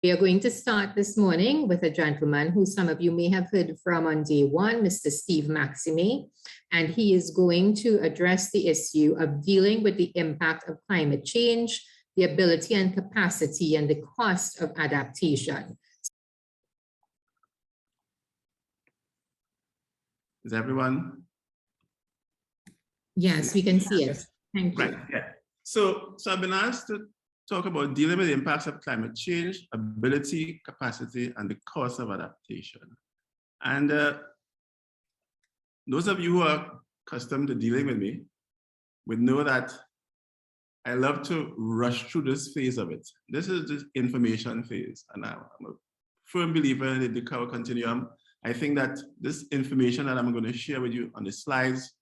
We are going to start this morning with a gentleman who some of you may have heard from on day one, Mr. Steve Maximay, and he is going to address the issue of dealing with the impact of climate change, the ability and capacity, and the cost of adaptation. Is everyone? Yes, we can see it. Thank you. Right, yeah. So I've been asked to talk about dealing with the impacts of climate change, ability, capacity, and the cost of adaptation. And those of you who are accustomed to dealing with me would know that I love to rush through this phase of it. This is the information phase, and I'm a firm believer in the Cow continuum. I think that this information that I'm going to share with you on the slides,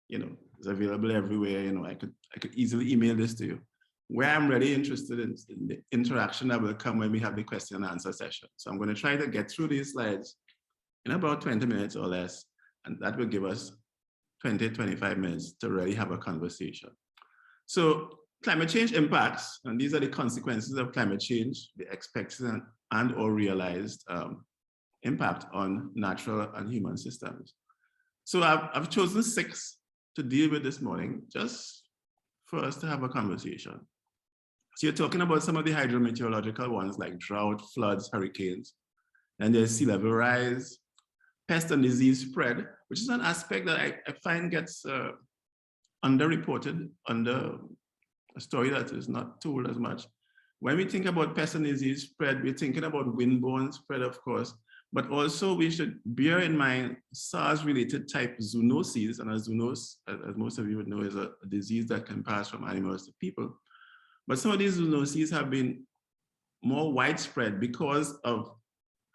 is available everywhere. I could easily email this to you. Where I'm really interested in the interaction that will come when we have the question and answer session. So I'm going to try to get through these slides in about 20 minutes or less, and that will give us 20, 25 minutes to really have a conversation. So climate change impacts, and these are the consequences of climate change, the expected and or realized impact on natural and human systems. So I've chosen 6 to deal with this morning, just for us to have a conversation. So you're talking about some of the hydrometeorological ones like drought, floods, hurricanes, and there's sea level rise, pest and disease spread, which is an aspect that I find gets underreported, under a story that is not told as much. When we think about pest and disease spread, we're thinking about windborne spread, of course, but also we should bear in mind SARS-related type zoonoses, and a zoonose, as most of you would know, is a disease that can pass from animals to people. But some of these zoonoses have been more widespread because of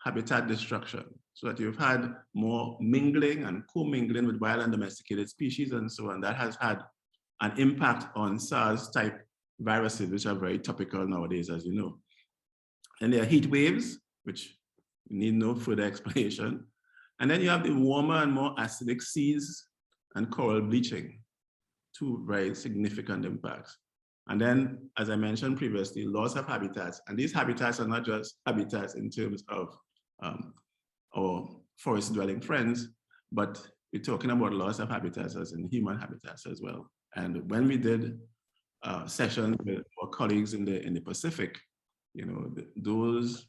habitat destruction, so that you've had more mingling and co-mingling with wild and domesticated species and so on. That has had an impact on SARS-type viruses, which are very topical nowadays, as you know. And there are heat waves, which need no further explanation. And then you have the warmer and more acidic seas and coral bleaching, 2 very significant impacts. And then, as I mentioned previously, loss of habitats. And these habitats are not just habitats in terms of our forest-dwelling friends, but we're talking about loss of habitats as in human habitats as well. And when we did sessions with our colleagues in the Pacific, those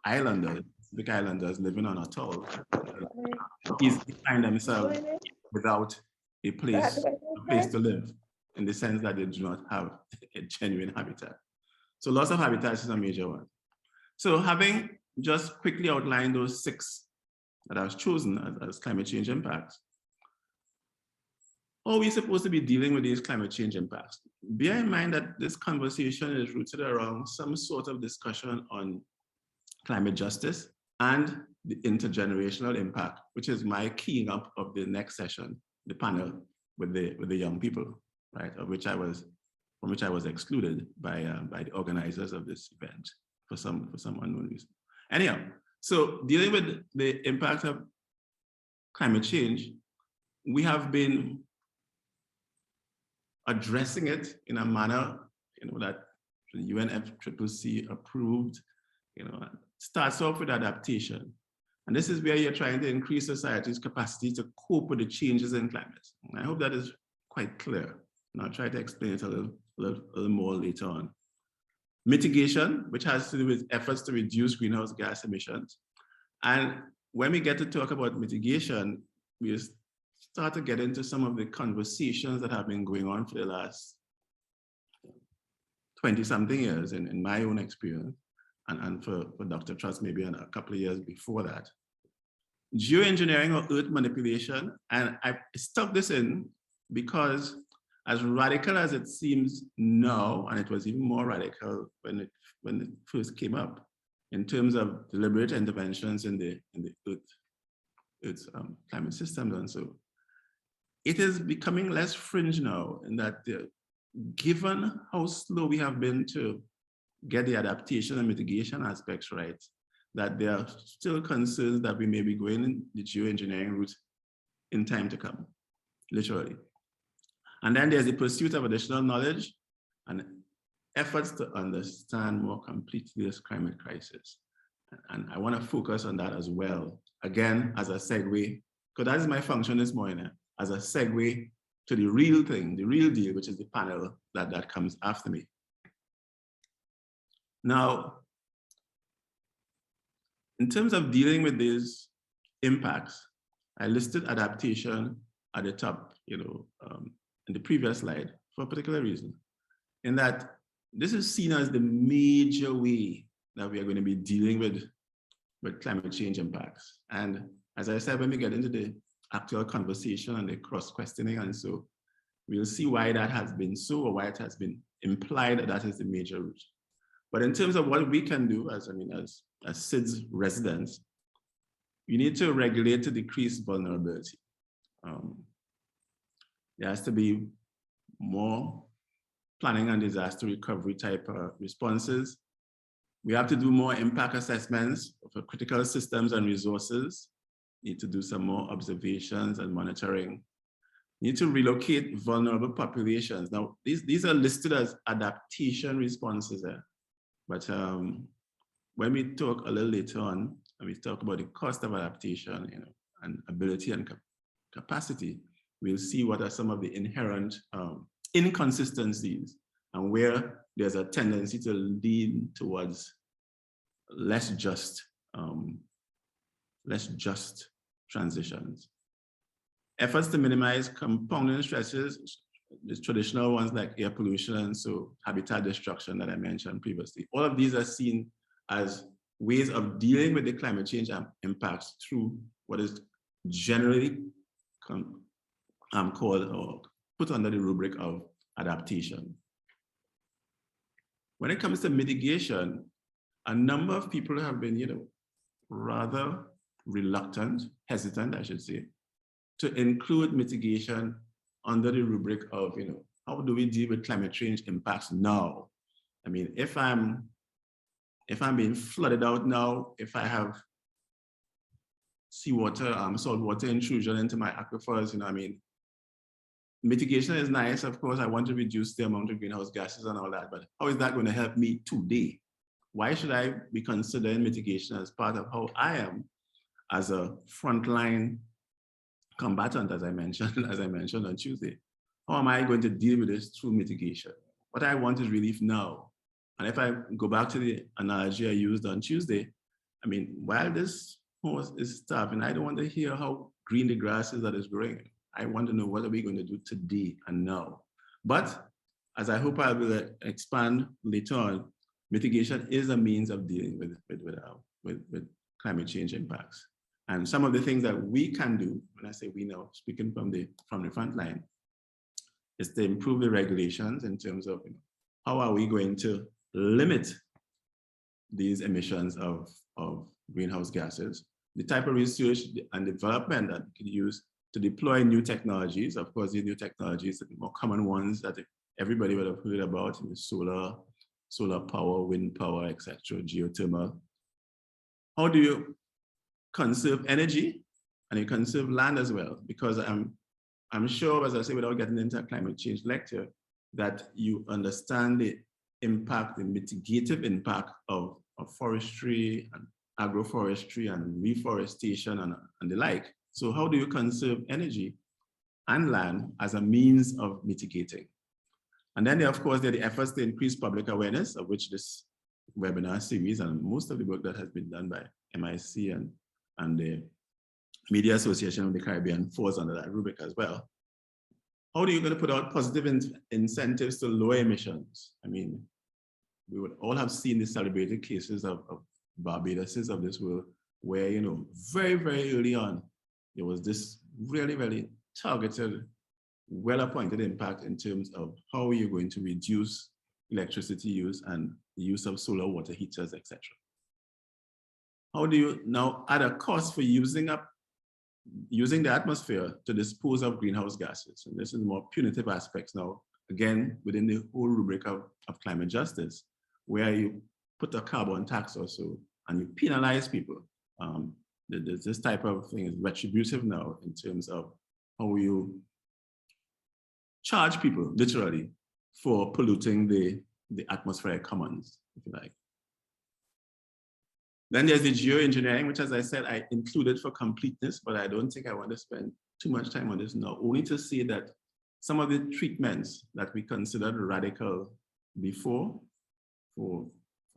islanders, Pacific islanders living on atolls, easily find themselves without a place to live, in the sense that they do not have a genuine habitat. So loss of habitats is a major one. So having just quickly outlined those 6 that I've chosen as climate change impacts, how are we supposed to be dealing with these climate change impacts? Bear in mind that this conversation is rooted around some sort of discussion on climate justice and the intergenerational impact, which is my keying up of the next session, the panel with the young people, right? From which I was excluded by the organizers of this event for some unknown reason. Anyhow, so dealing with the impact of climate change, we have been addressing it in a manner, that the UNFCCC approved, starts off with adaptation. And this is where you're trying to increase society's capacity to cope with the changes in climate. And I hope that is quite clear. And I'll try to explain it a little more later on. Mitigation, which has to do with efforts to reduce greenhouse gas emissions. And when we get to talk about mitigation, we start to get into some of the conversations that have been going on for the last 20-something years in my own experience, and for Dr. Truss maybe a couple of years before that. Geoengineering or earth manipulation, and I stuck this in because as radical as it seems now, and it was even more radical when it first came up, in terms of deliberate interventions in the Earth's climate systems and so, it is becoming less fringe now, in that given how slow we have been to get the adaptation and mitigation aspects right, that there are still concerns that we may be going in the geoengineering route in time to come, literally. And then there's the pursuit of additional knowledge and efforts to understand more completely this climate crisis. And I want to focus on that as well. Again, as a segue, because that is my function this morning, as a segue to the real thing, the real deal, which is the panel that comes after me. Now, in terms of dealing with these impacts, I listed adaptation at the top, in the previous slide for a particular reason, in that this is seen as the major way that we are going to be dealing with climate change impacts. And as I said, when we get into the actual conversation and the cross-questioning, and so we'll see why that has been so, or why it has been implied that that is the major route. But in terms of what we can do as SIDS residents, you need to regulate to decrease vulnerability. There has to be more planning and disaster recovery type responses. We have to do more impact assessments for critical systems and resources. Need to do some more observations and monitoring. Need to relocate vulnerable populations. Now, these are listed as adaptation responses there. But when we talk a little later on, and we talk about the cost of adaptation, and ability and capacity, we'll see what are some of the inherent inconsistencies and where there's a tendency to lean towards less just transitions. Efforts to minimize compounding stresses, the traditional ones like air pollution and so habitat destruction that I mentioned previously. All of these are seen as ways of dealing with the climate change impacts through what is generally called or put under the rubric of adaptation. When it comes to mitigation, a number of people have been, rather reluctant, hesitant, I should say, to include mitigation under the rubric of, how do we deal with climate change impacts now? I mean, if I'm being flooded out now, if I have seawater, saltwater intrusion into my aquifers, mitigation is nice, of course. I want to reduce the amount of greenhouse gases and all that, but how is that going to help me today? Why should I be considering mitigation as part of how I am as a frontline combatant, as I mentioned on Tuesday? How am I going to deal with this through mitigation? What I want is relief now. And if I go back to the analogy I used on Tuesday, while this horse is starving, I don't want to hear how green the grass is that is growing. I want to know what are we going to do today and now. But as I hope I will expand later on, mitigation is a means of dealing with climate change impacts. And some of the things that we can do, when I say we now, speaking from the front line, is to improve the regulations in terms of how are we going to limit these emissions of greenhouse gases, the type of research and development that we can use to deploy new technologies. Of course, these new technologies, the more common ones that everybody would have heard about, solar power, wind power, etc., geothermal. How do you conserve energy and you conserve land as well? Because I'm sure, as I say, without getting into a climate change lecture, that you understand the impact, the mitigative impact of forestry and agroforestry and reforestation and the like. So how do you conserve energy and land as a means of mitigating? And then, of course, there are the efforts to increase public awareness, of which this webinar series and most of the work that has been done by MIC and the Media Association of the Caribbean falls under that rubric as well. How are you going to put out positive incentives to lower emissions? We would all have seen the celebrated cases of Barbadoses of this world, where, very, very early on, there was this really, really targeted, well-appointed impact in terms of how you're going to reduce electricity use and the use of solar water heaters, etc. How do you now add a cost for using the atmosphere to dispose of greenhouse gases? And this is more punitive aspects now, again, within the whole rubric of climate justice, where you put a carbon tax or so, and you penalize people. This type of thing is retributive now in terms of how you charge people, literally, for polluting the the atmospheric commons, if you like. Then there's the geoengineering, which, as I said, I included for completeness, but I don't think I want to spend too much time on this now, only to say that some of the treatments that we considered radical before for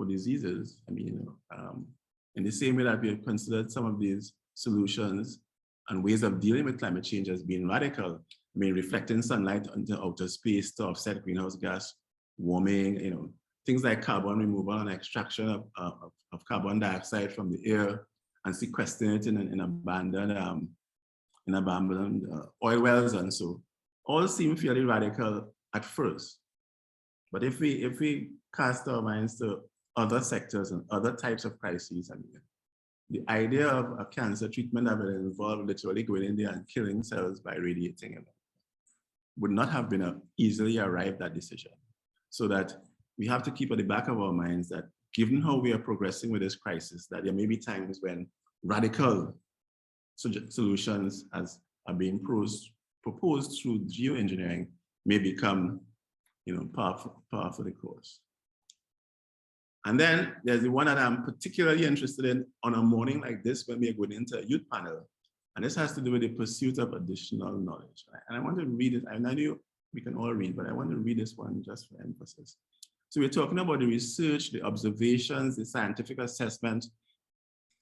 diseases, I mean, in the same way that we have considered some of these solutions and ways of dealing with climate change as being radical, I mean, reflecting sunlight into outer space to offset greenhouse gas warming, you know, things like carbon removal and extraction of carbon dioxide from the air and sequestering it in abandoned oil wells, and so all seem fairly radical at first. But if we cast our minds to other sectors and other types of crises, I mean, the idea of a cancer treatment that would involve literally going in there and killing cells by radiating it would not have been an easily arrived at decision. So that we have to keep at the back of our minds that given how we are progressing with this crisis, that there may be times when radical solutions as are being proposed through geoengineering may become, you know, par for the course. And then there's the one that I'm particularly interested in on a morning like this when we are going into a youth panel. And this has to do with the pursuit of additional knowledge. And I want to read it. I know we can all read, but I want to read this one just for emphasis. So we're talking about the research, the observations, the scientific assessment,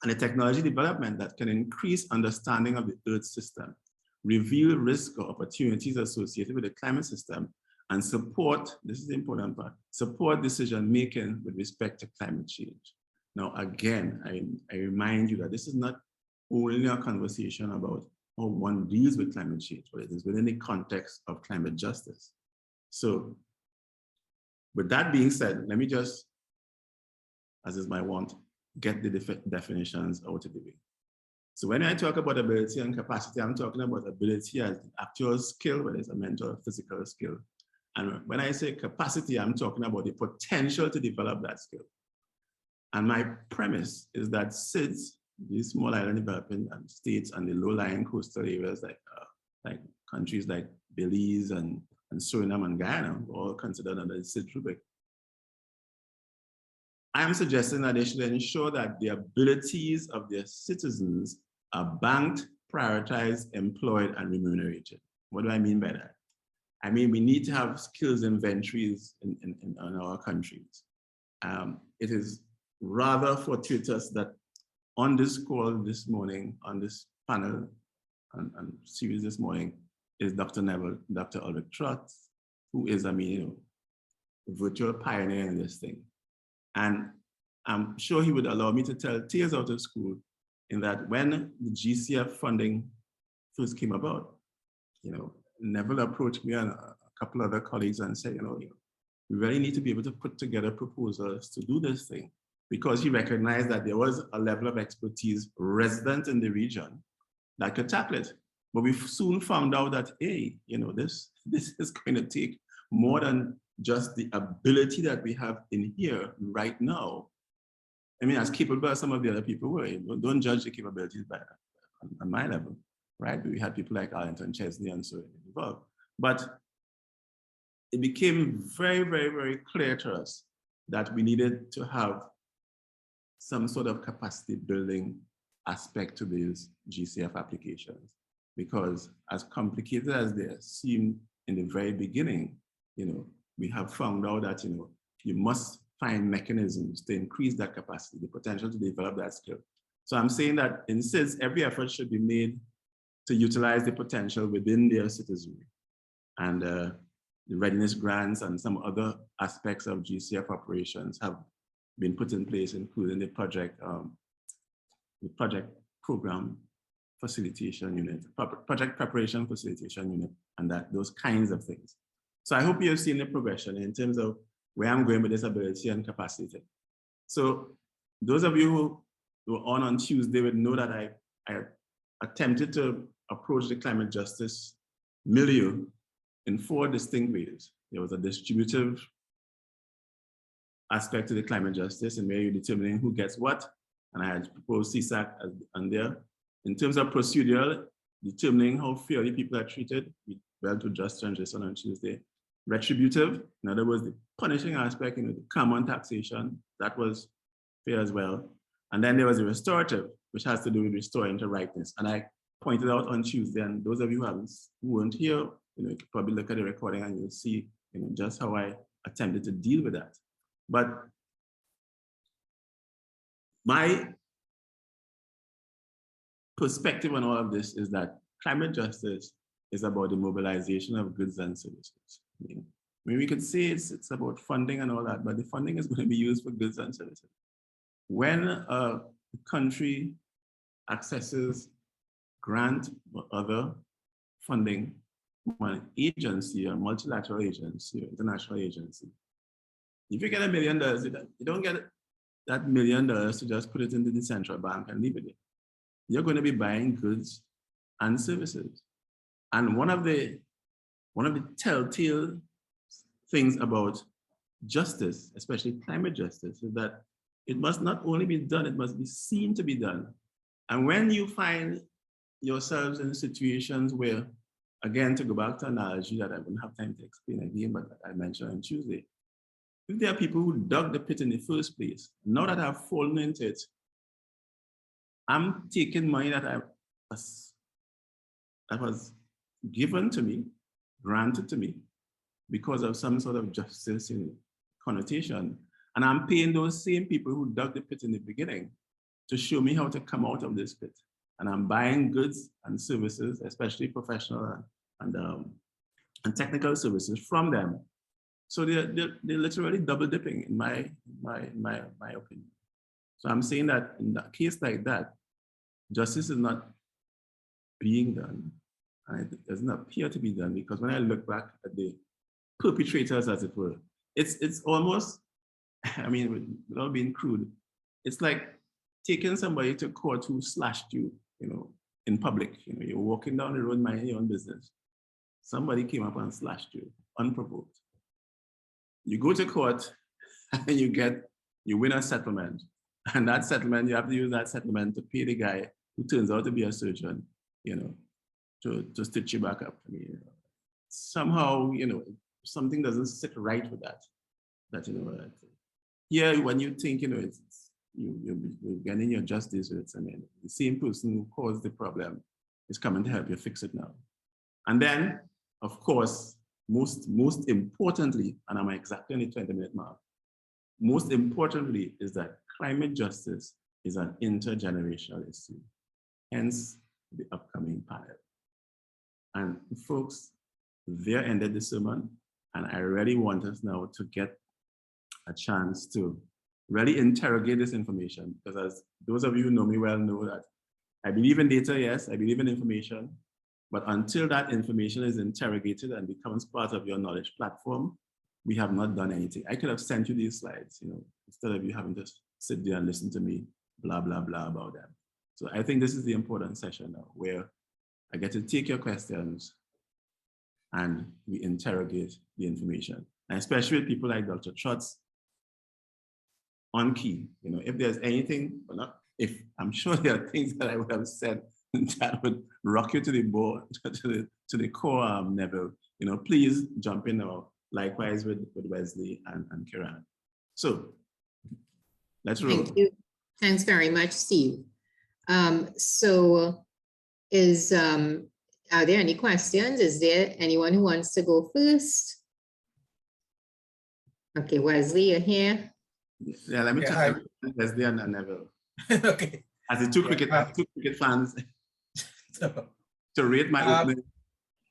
and the technology development that can increase understanding of the Earth system, reveal risk or opportunities associated with the climate system, and support, this is the important part, support decision-making with respect to climate change. Now, again, I remind you that this is not only a conversation about how one deals with climate change, but it is within the context of climate justice. So, with that being said, let me just, as is my want, get the definitions out of the way. So when I talk about ability and capacity, I'm talking about ability as the actual skill, whether it's a mental or physical skill. And when I say capacity, I'm talking about the potential to develop that skill. And my premise is that SIDS, these small island developing states and the low-lying coastal areas like countries like Belize and Suriname and Guyana, all considered under the SIDS rubric. I am suggesting that they should ensure that the abilities of their citizens are banked, prioritized, employed, and remunerated. What do I mean by that? I mean, we need to have skills inventories in our countries. It is rather fortuitous that on this call this morning, on this panel and series this morning, is Dr. Neville, Dr. Ulrich Trott, who is, I mean, you know, a virtual pioneer in this thing. And I'm sure he would allow me to tell tales out of school in that when the GCF funding first came about, you know, Neville approached me and a couple other colleagues and said, you know, we really need to be able to put together proposals to do this thing, because he recognized that there was a level of expertise resident in the region that could tackle it. But we soon found out that, hey, you know, this is going to take more than just the ability that we have in here right now. I mean, as capable as some of the other people were, don't judge the capabilities by on my level, right? We had people like Arlington Chesney and so involved. But it became very, very, very clear to us that we needed to have some sort of capacity building aspect to these GCF applications, because as complicated as they seemed in the very beginning, you know, we have found out that, you know, you must find mechanisms to increase that capacity, the potential to develop that skill. So I'm saying that in SIDS, every effort should be made to utilize the potential within their citizenry. And the readiness grants and some other aspects of GCF operations have been put in place, including the project program facilitation unit, project preparation facilitation unit, and those kinds of things. So I hope you have seen the progression in terms of where I'm going with this ability and capacity. So those of you who were on Tuesday would know that I attempted to approach the climate justice milieu in 4 distinct ways. There was a distributive aspect to the climate justice, and where you're determining who gets what, and I had proposed CSAC and there. In terms of procedural, determining how fairly people are treated, we went to just transition on Tuesday. retributive. In other words, the punishing aspect, the common taxation, that was fair as well. And then there was the restorative, which has to do with restoring to rightness. And I pointed out on Tuesday, and those of you who weren't here, you could probably look at the recording and you'll see, just how I attempted to deal with that. But my perspective on all of this is that climate justice is about the mobilization of goods and services. We could say it's about funding and all that, but the funding is going to be used for goods and services. When a country accesses grant or other funding from an agency, a multilateral agency, or international agency, if you get $1 million, you don't get that $1 million to just put it into the central bank and leave it there. You're going to be buying goods and services. And one of the telltale things about justice, especially climate justice, is that it must not only be done, it must be seen to be done. And when you find yourselves in situations where, again, to go back to an analogy that I wouldn't have time to explain again, but I mentioned on Tuesday, if there are people who dug the pit in the first place, now that I've fallen into it, I'm taking money that was given to me, granted to me, because of some sort of justice connotation. And I'm paying those same people who dug the pit in the beginning to show me how to come out of this pit. And I'm buying goods and services, especially professional and technical services from them. So they're literally double dipping in my opinion. So I'm saying that in that case like that, justice is not being done, and it doesn't appear to be done, because when I look back at the perpetrators, as it were, it's almost, I mean, without being crude, it's like taking somebody to court who slashed you, in public. You're walking down the road minding your own business. Somebody came up and slashed you unprovoked. You go to court and you win a settlement. And that settlement, you have to use that settlement to pay the guy who turns out to be a surgeon, to stitch you back up. I mean, somehow, something doesn't sit right with that. Here, when you think, you're getting your justice, I mean, the same person who caused the problem is coming to help you fix it now. And then, of course, most importantly, and I'm exactly on the 20-minute mark, most importantly is that climate justice is an intergenerational issue, hence the upcoming panel. And folks, there ended the sermon, and I really want us now to get a chance to really interrogate this information, because as those of you who know me well know that I believe in data, yes, I believe in information, but until that information is interrogated and becomes part of your knowledge platform, we have not done anything. I could have sent you these slides, instead of you having to sit there and listen to me, blah, blah, blah about them. So I think this is the important session now, where I get to take your questions and we interrogate the information. And especially with people like Dr. Trotz on key, if there's anything, well, not if, I'm sure there are things that I would have said that would rock you to the board, to the core, Neville, please jump in now. Likewise with Wesley and Kiran. So let's roll. Thank you. Thanks very much, Steve. Are there any questions? Is there anyone who wants to go first? Okay, Wesley, you're here. Yeah, let me check Wesley and Neville. Okay. As the two cricket fans, to rate my opening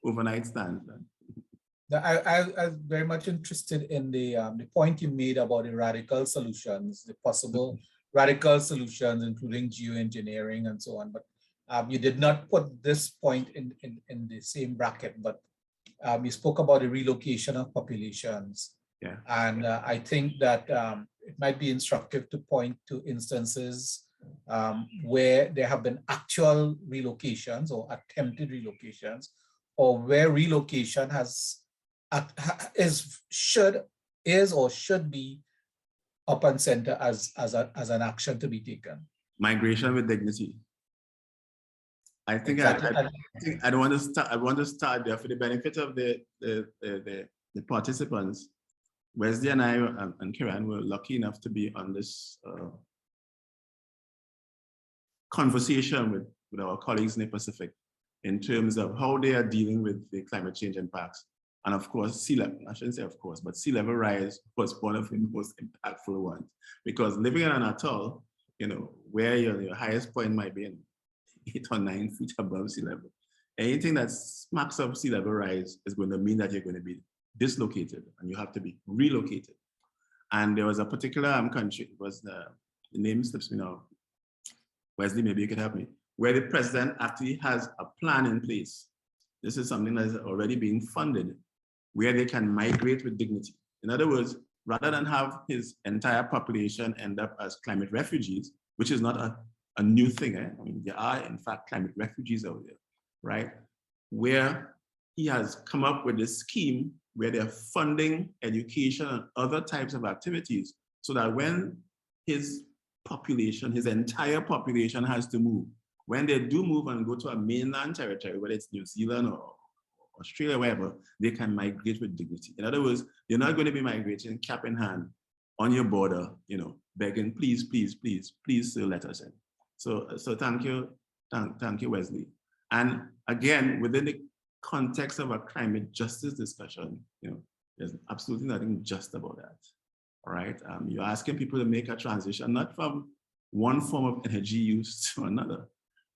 overnight stand. I was very much interested in the point you made about the radical solutions, the possible radical solutions, including geoengineering and so on. But you did not put this point in the same bracket, but you spoke about the relocation of populations. Yeah. And I think that it might be instructive to point to instances where there have been actual relocations or attempted relocations, or where relocation is or should be up and center as an action to be taken. Migration with dignity. I think exactly. I don't want to start. I want to start there for the benefit of the the participants, Wesley and I and Kiran were lucky enough to be on this conversation with our colleagues in the Pacific in terms of how they are dealing with the climate change impacts. And of course, sea level, I shouldn't say of course, but sea level rise was one of the most impactful ones, because living in an atoll, you know, where your highest point might be in 8 or 9 feet above sea level, anything that smacks up sea level rise is going to mean that you're going to be dislocated and you have to be relocated. And there was a particular country, it was the name slips me now, Wesley, maybe you could help me, where the president actually has a plan in place. This is something that is already being funded, where they can migrate with dignity. In other words, rather than have his entire population end up as climate refugees, which is not a new thing. I mean, there are, in fact, climate refugees out there, right? Where he has come up with this scheme where they're funding education and other types of activities so that when his population, his entire population has to move, when they do move and go to a mainland territory, whether it's New Zealand or Australia, wherever, they can migrate with dignity. In other words, you're not going to be migrating cap in hand on your border, you know, begging, please, please, please, please still let us in. So thank you, thank you, Wesley. And again, within the context of a climate justice discussion, you know, there's absolutely nothing just about that. All right, you're asking people to make a transition, not from one form of energy use to another,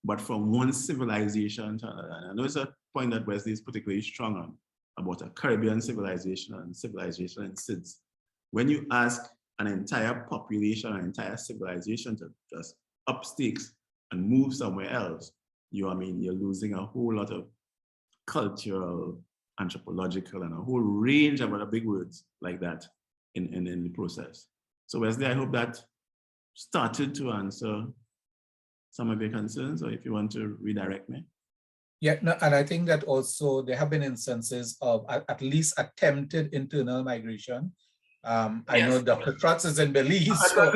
but from one civilization to another. And I know it's a point that Wesley is particularly strong on, about a Caribbean civilization and civilization in SIDS. When you ask an entire population, an entire civilization to just up stakes and move somewhere else, you're losing a whole lot of cultural, anthropological, and a whole range of other big words like that in the process. So Wesley, I hope that started to answer some of your concerns, or if you want to redirect me. Yeah, no, and I think that also there have been instances of at least attempted internal migration. I know Dr. Trotz is in Belize. So,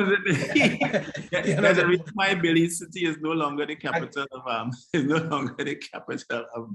there's a reason why Belize City is no longer the capital of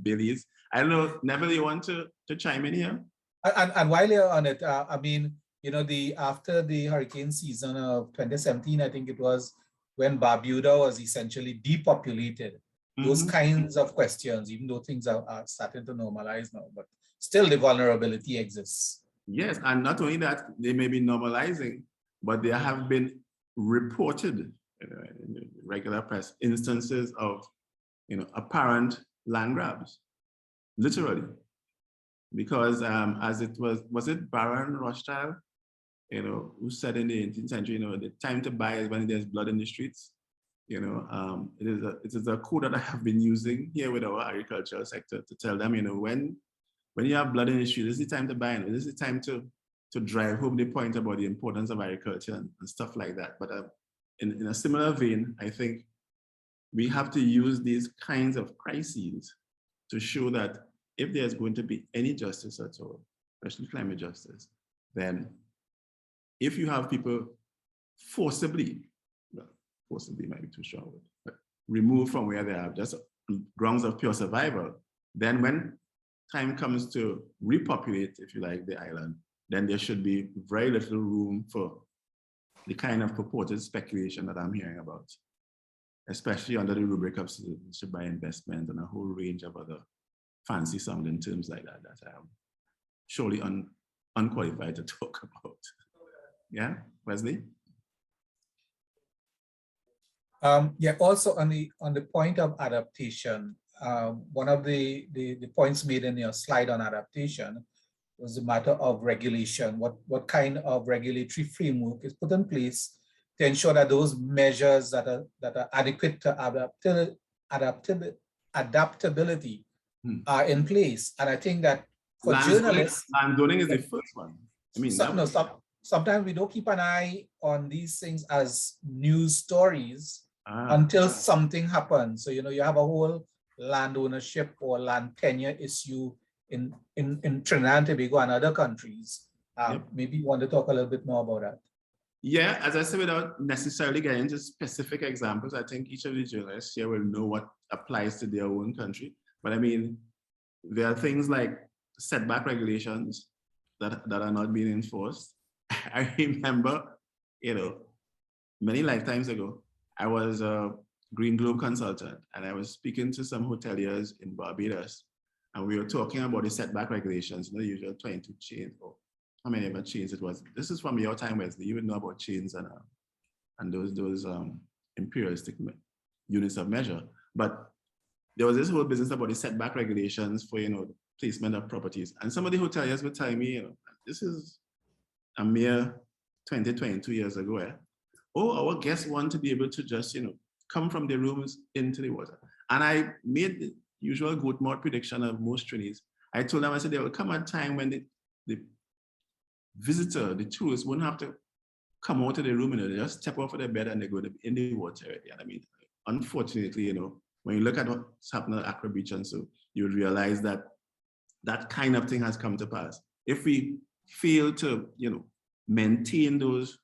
Belize. I don't know, Neville, you want to chime in here? And while you're on it, I mean, you know, after the hurricane season of 2017, I think it was, when Barbuda was essentially depopulated, those kinds of questions, even though things are starting to normalize now, but still the vulnerability exists. Yes, and not only that, they may be normalizing, but there have been reported in the regular press instances of, you know, apparent land grabs, literally, because as it was it Baron Rothschild, you know, who said in the 18th century, you know, the time to buy is when there's blood in the streets. You know, it is a code that I have been using here with our agricultural sector to tell them, you know, when you have blood in the street, this is the time to buy, and this is the time to drive home the point about the importance of agriculture and stuff like that. But in a similar vein, I think we have to use these kinds of crises to show that if there's going to be any justice at all, especially climate justice, then if you have people forcibly might be too strong, but removed from where they are, just grounds of pure survival, then when time comes to repopulate, if you like, the island, then there should be very little room for the kind of purported speculation that I'm hearing about, especially under the rubric of citizenship by investment and a whole range of other fancy sounding terms like that I am surely unqualified to talk about. Yeah, Wesley? Yeah, also on the point of adaptation, one of the points made in your slide on adaptation was the matter of regulation. What kind of regulatory framework is put in place to ensure that those measures that are adequate to adaptability are in place? And I think that for journalists, landowning is the first one. I mean, sometimes we don't keep an eye on these things as news stories until something happens. So, you know, you have a whole land ownership or land tenure issue in Trinidad and Tobago and other countries. Maybe you want to talk a little bit more about that. Yeah, as I said, without necessarily getting into specific examples, I think each of the journalists here will know what applies to their own country. But I mean, there are things like setback regulations, that are not being enforced. I remember, many lifetimes ago, I was a Green Globe consultant, and I was speaking to some hoteliers in Barbados, and we were talking about the setback regulations, the usual 22 chains, or how many ever chains it was. This is from your time, Wesley. You would know about chains and those imperialistic units of measure. But there was this whole business about the setback regulations for, the placement of properties. And some of the hoteliers were telling me, this is a mere 20, 22 years ago. Oh, our guests want to be able to just, come from their rooms into the water. And I made the usual goat mouth prediction of most trainees. I told them, I said, there will come a time when the visitor, the tourist, won't have to come out of the room, they just step off of their bed and they go in the water already. And I mean, unfortunately, when you look at what's happening at Accra Beach, and so you would realize that that kind of thing has come to pass. If we fail to, maintain those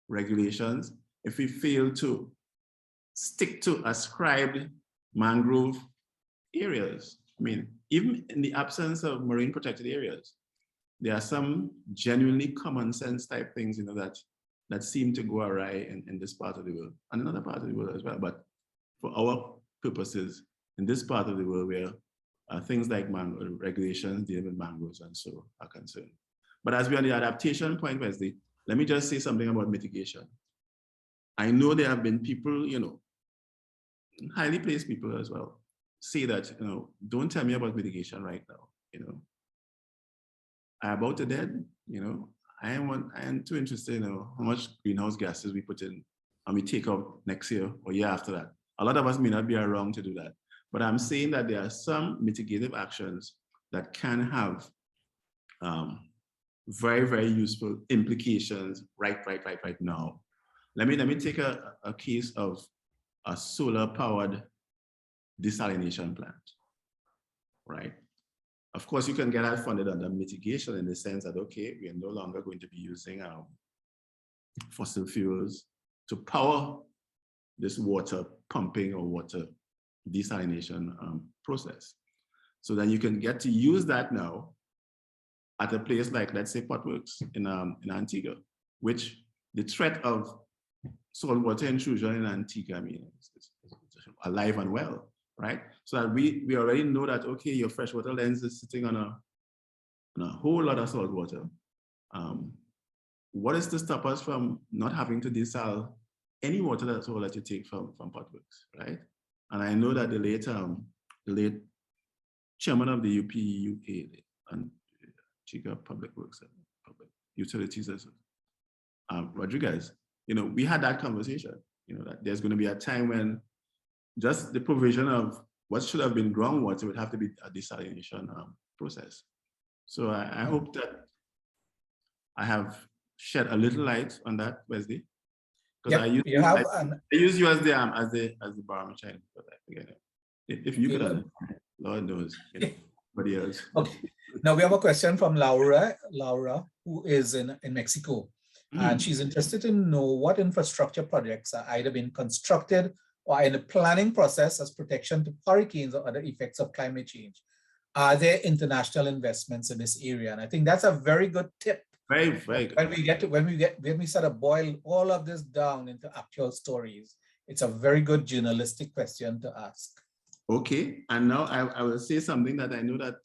regulations, if we fail to stick to ascribed mangrove areas, I mean, even in the absence of marine protected areas, there are some genuinely common sense type things, that seem to go awry in this part of the world and another part of the world as well. But for our purposes, in this part of the world where things like regulations dealing with mangroves and so are concerned. But as we're on the adaptation point, Wesley, let me just say something about mitigation. I know there have been people, highly placed people as well, say that, don't tell me about mitigation right now, I'm about to dead, I am too interested in how much greenhouse gases we put in and we take out next year or year after that. A lot of us may not be around to do that, but I'm saying that there are some mitigative actions that can have very, very useful implications right now. Let me take a case of a solar-powered desalination plant, right? Of course, you can get that funded under mitigation in the sense that, okay, we are no longer going to be using fossil fuels to power this water pumping or water desalination process. So then you can get to use that now at a place like, let's say, Potworks in Antigua, which the threat of saltwater intrusion in Antigua, I mean, it's alive and well, right? So that we already know that, okay, your freshwater lens is sitting on a whole lot of salt water. What is to stop us from not having to desal any water that's all that you take from Potworks, right? And I know that the late chairman of the UP and Chica Public Works and Public Utilities, Rodriguez, we had that conversation, that there's going to be a time when just the provision of what should have been groundwater would have to be a desalination process. So I hope that I have shed a little light on that, Wesley. Because yep, I use you as the barometer, but I forget it. If you could understand, Lord knows, nobody else. Okay. Now we have a question from Laura, who is in Mexico. And she's interested to know what infrastructure projects are either being constructed or in the planning process as protection to hurricanes or other effects of climate change. Are there international investments in this area? And I think that's a very good tip. Very, very good. When we sort of boil all of this down into actual stories, it's a very good journalistic question to ask. Okay, and now I will say something that I know that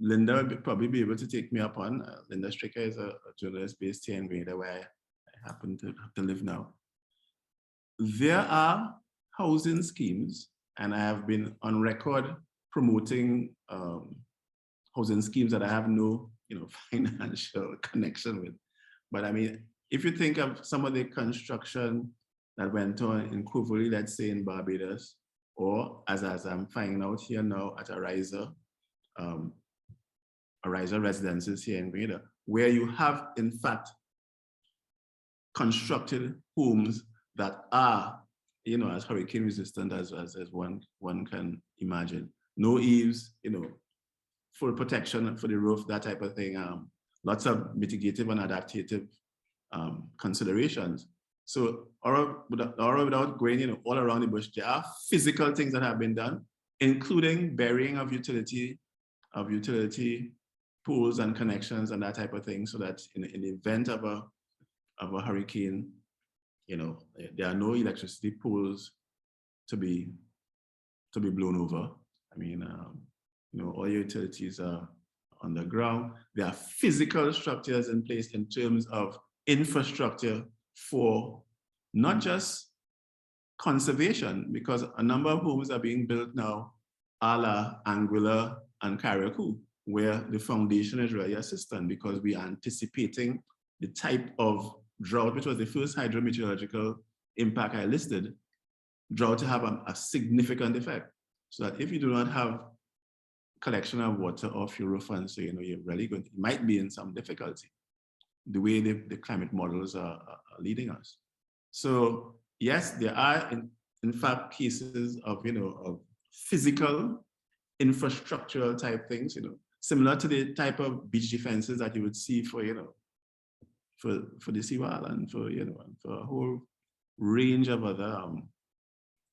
Linda will probably be able to take me up on. Linda Stricker is a journalist based here in Grenada, where I happen to live now. There are housing schemes, and I have been on record promoting housing schemes that I have no financial connection with. But I mean, if you think of some of the construction that went on in Covely, let's say in Barbados, or as I'm finding out here now at Ariza residences here in Grenada, where you have in fact constructed homes that are, as hurricane resistant as one can imagine. No eaves, full protection for the roof, that type of thing. Lots of mitigative and adaptive considerations. So, or without going, all around the bush, there are physical things that have been done, including burying of utility poles and connections and that type of thing, so that in the event of a hurricane, you know, there are no electricity poles to be blown over. I mean, you know, all your utilities are underground. There are physical structures in place in terms of infrastructure for not just conservation, because a number of homes are being built now a la Anguilla and Carriacou, where the foundation is really a cistern, because we are anticipating the type of drought, which was the first hydrometeorological impact I listed, drought to have a significant effect. So that if you do not have collection of water off your roof, and so you know you're really going, you might be in some difficulty, the way the climate models are leading us. So yes, there are in fact cases of, you know, of physical infrastructural type things, you know, similar to the type of beach defenses that you would see for, you know, for the seawall and for, you know, and for a whole range of other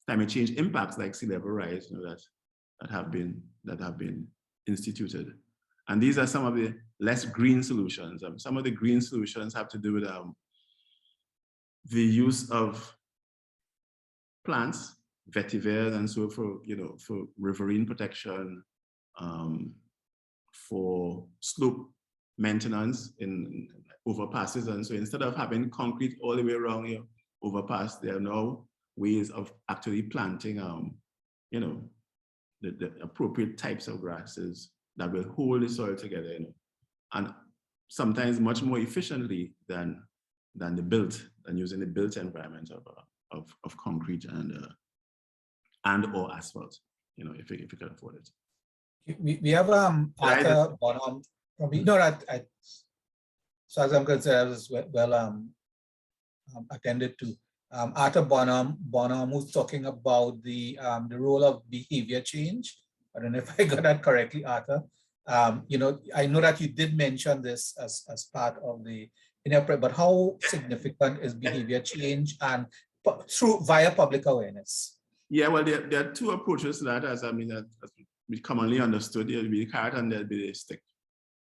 climate change impacts like sea level rise, you know, that have been instituted. And these are some of the less green solutions. Some of the green solutions have to do with the use of plants, vetiver, and so for, you know, for riverine protection, for slope maintenance in overpasses. And so instead of having concrete all the way around your overpass, there are now ways of actually planting, you know, the appropriate types of grasses that will hold the soil together, you know, and sometimes much more efficiently than using the built environment of concrete and or asphalt, you know, if you can afford it. We have Arthur Bonham from, you know, so as I'm concerned, I was well attended to. Arthur Bonham, who's talking about the role of behavior change. I don't know if I got that correctly, Arthur. You know, I know that you did mention this as part of the, you know, but how significant is behavior change and via public awareness? Yeah, well, there are two approaches to that, as we commonly understood. There'll be the carrot and there'll be the stick.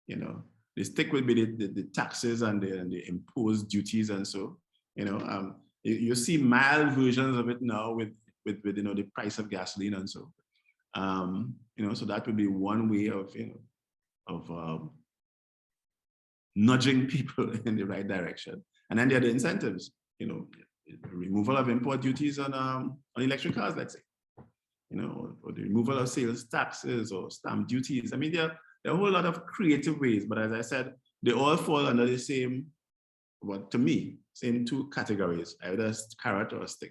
You know, the stick will be the taxes and the imposed duties, and so, you know, you see mild versions of it now with you know, the price of gasoline and so, you know, so that would be one way of, you know, of nudging people in the right direction. And then there are the incentives, you know, removal of import duties on electric cars, let's say, you know, or the removal of sales taxes or stamp duties. I mean, there are a whole lot of creative ways, but as I said, they all fall under the same, well, to me, same two categories, either carrot or stick.